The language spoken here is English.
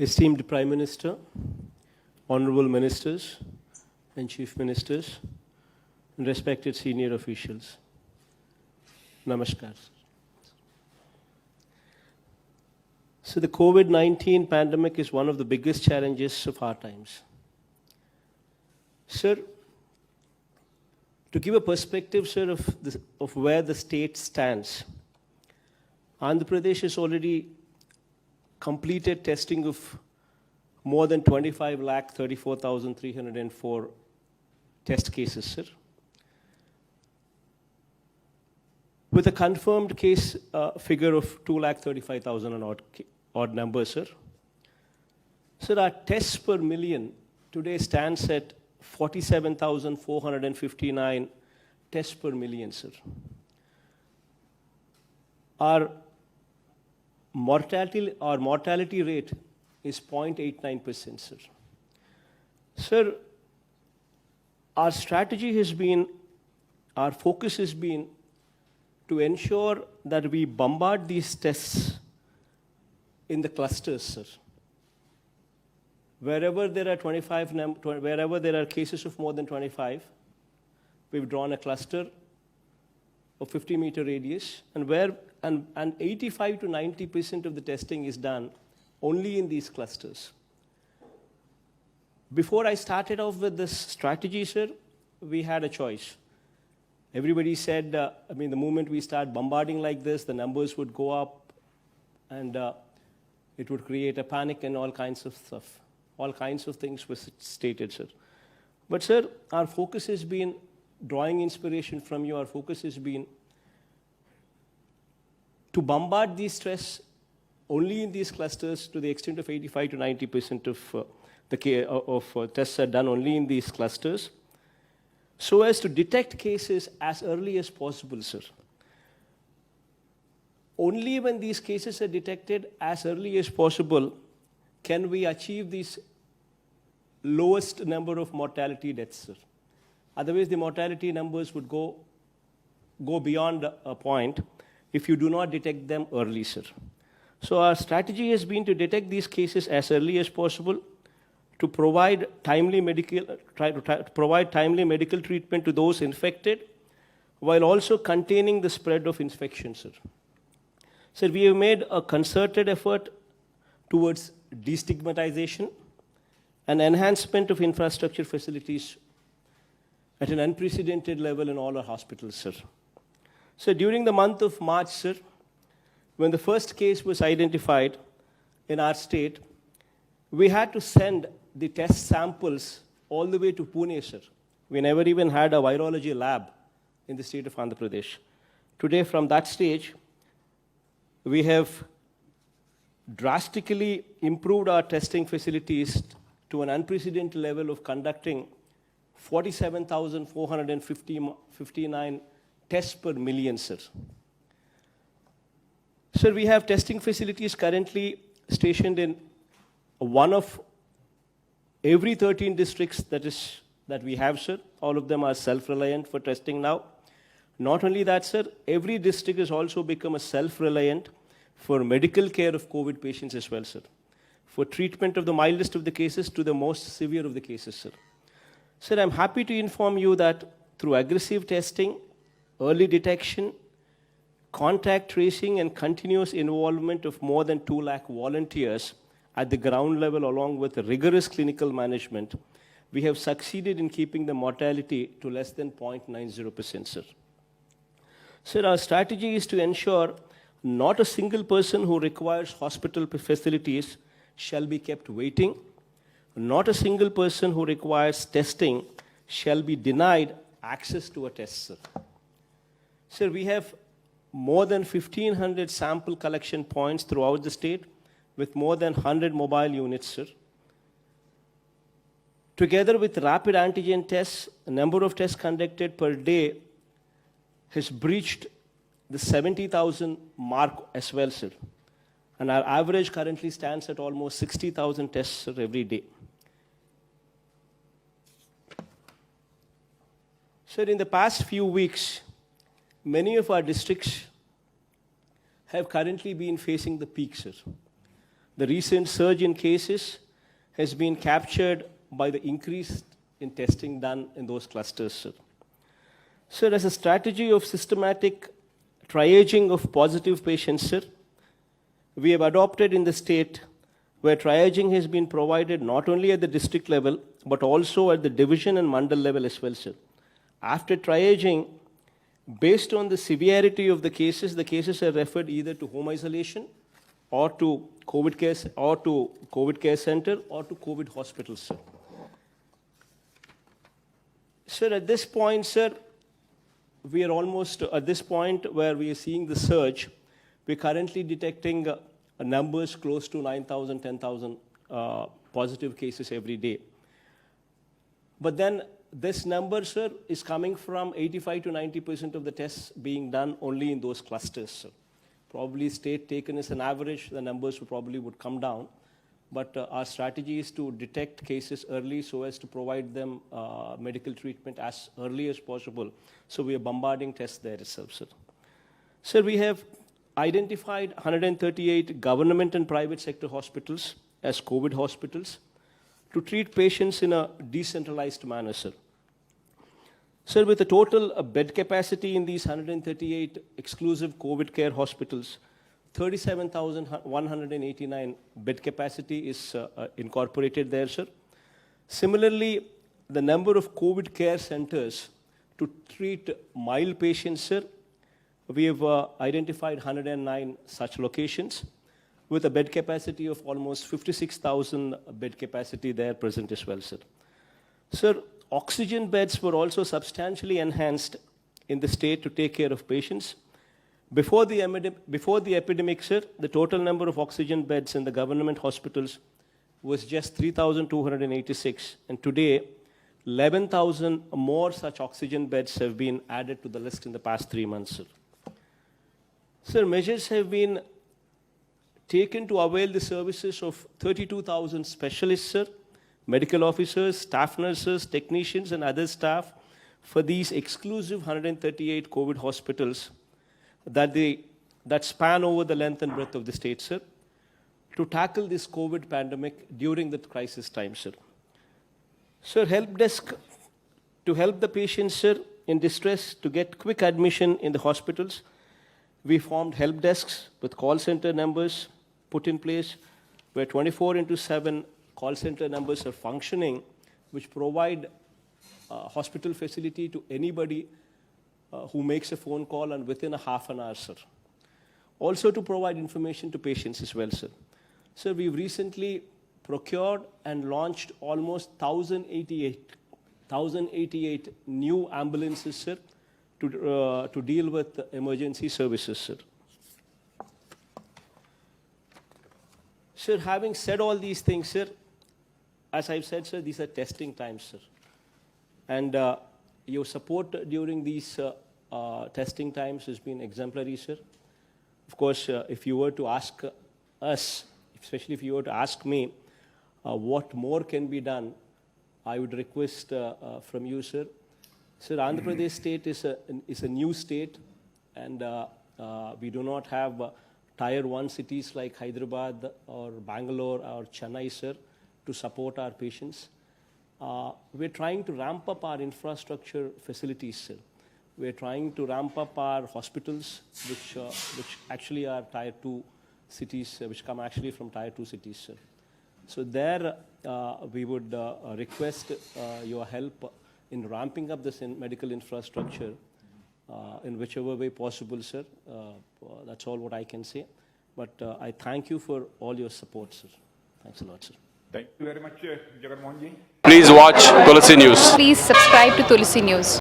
Esteemed Prime Minister, Honorable Ministers and Chief Ministers, and respected senior officials, Namaskar. So the COVID-19 pandemic is one of the biggest challenges of our times. Sir, to give a perspective, sir, of where the state stands, Andhra Pradesh has already completed testing of more than 25,34,304 test cases, sir. With a confirmed case figure of 2,35,000 and odd numbers, sir. Sir, our tests per million today stands at 47,459 tests per million, sir. Our mortality rate is 0.89%, sir. Sir, our strategy has been, our focus has been to ensure that we bombard these tests in the clusters, sir. Wherever there are wherever there are cases of more than 25, we've drawn a cluster of 50-meter radius, and 85 to 90% of the testing is done only in these clusters. Before I started off with this strategy, sir, we had a choice. Everybody said, the moment we start bombarding like this, the numbers would go up and it would create a panic and all kinds of stuff. All kinds of things were stated, sir. But, sir, our focus has been drawing inspiration from you. Our focus has been to bombard these tests only in these clusters to the extent of 85 to 90% of tests are done only in these clusters, so as to detect cases as early as possible, sir. Only when these cases are detected as early as possible can we achieve this lowest number of mortality deaths, sir. Otherwise, the mortality numbers would go beyond a point if you do not detect them early, sir. So our strategy has been to detect these cases as early as possible, to provide timely medical treatment to those infected, while also containing the spread of infection, sir. Sir, we have made a concerted effort towards destigmatization and enhancement of infrastructure facilities at an unprecedented level in all our hospitals, sir. So during the month of March, sir, when the first case was identified in our state, we had to send the test samples all the way to Pune, sir. We never even had a virology lab in the state of Andhra Pradesh. Today, from that stage, we have drastically improved our testing facilities to an unprecedented level of conducting 47,459 tests per million, sir. Sir, we have testing facilities currently stationed in one of every 13 districts that we have, sir. All of them are self-reliant for testing now. Not only that, sir, every district has also become a self-reliant for medical care of COVID patients as well, sir. For treatment of the mildest of the cases to the most severe of the cases, sir. Sir, I'm happy to inform you that through aggressive testing, early detection, contact tracing, and continuous involvement of more than 2 lakh volunteers at the ground level, along with rigorous clinical management, we have succeeded in keeping the mortality to less than 0.90%, sir. Sir, our strategy is to ensure not a single person who requires hospital facilities shall be kept waiting. Not a single person who requires testing shall be denied access to a test, sir. Sir, we have more than 1,500 sample collection points throughout the state with more than 100 mobile units, sir. Together with rapid antigen tests, the number of tests conducted per day has breached the 70,000 mark as well, sir. And our average currently stands at almost 60,000 tests, sir, every day. Sir, in the past few weeks, many of our districts have currently been facing the peak, sir. the recent surge in cases has been captured by the increase in testing done in those clusters, sir. Sir, as a strategy of systematic triaging of positive patients, sir, we have adopted in the state where triaging has been provided not only at the district level, but also at the division and mandal level as well, sir. After triaging, based on the severity of the cases are referred either to home isolation or to COVID care center or to COVID hospital, sir. Sir, at this point, sir, we are almost at this point where we are seeing the surge. We're currently detecting numbers close to 9,000, 10,000 positive cases every day. But then this number, sir, is coming from 85 to 90% of the tests being done only in those clusters, sir. Probably state taken as an average, the numbers would come down. But our strategy is to detect cases early so as to provide them medical treatment as early as possible. So we are bombarding tests there itself, sir. Sir, we have identified 138 government and private sector hospitals as COVID hospitals to treat patients in a decentralized manner, sir. Sir, with a total bed capacity in these 138 exclusive COVID care hospitals, 37,189 bed capacity is incorporated there, sir. Similarly, the number of COVID care centers to treat mild patients, sir, we have identified 109 such locations with a bed capacity of almost 56,000 bed capacity there present as well, sir. Sir, oxygen beds were also substantially enhanced in the state to take care of patients. Before the epidemic, sir, the total number of oxygen beds in the government hospitals was just 3,286. And today, 11,000 more such oxygen beds have been added to the list in the past 3 months, sir. Sir, measures have been taken to avail the services of 32,000 specialists, sir, medical officers, staff nurses, technicians, and other staff for these exclusive 138 COVID hospitals that span over the length and breadth of the state, sir, to tackle this COVID pandemic during the crisis time, sir. Sir, help desk to help the patients, sir, in distress to get quick admission in the hospitals. We formed help desks with call center numbers put in place where 24/7 call center numbers are functioning, which provide hospital facility to anybody who makes a phone call and within a half an hour, sir. Also to provide information to patients as well, sir. Sir, we've recently procured and launched almost 1,088 new ambulances, sir, to deal with emergency services, sir. Sir, having said all these things, sir, as I've said, sir, these are testing times, sir. And your support during these testing times has been exemplary, sir. Of course, if you were to ask us, especially if you were to ask me what more can be done, I would request from you, sir. Sir, Andhra Pradesh state is a new state, and we do not have Tier 1 cities like Hyderabad or Bangalore or Chennai, sir, to support our patients. We're trying to ramp up our infrastructure facilities, sir. We're trying to ramp up our hospitals, which actually are Tier 2 cities, which come actually from Tier 2 cities, sir. So there, we would request your help in ramping up this medical infrastructure in whichever way possible, sir. That's all what I can say. But I thank you for all your support, sir. Thanks a lot, sir. Thank you very much, Jagan Mohan ji. Please watch Tulsi News. Please subscribe to Tulsi News.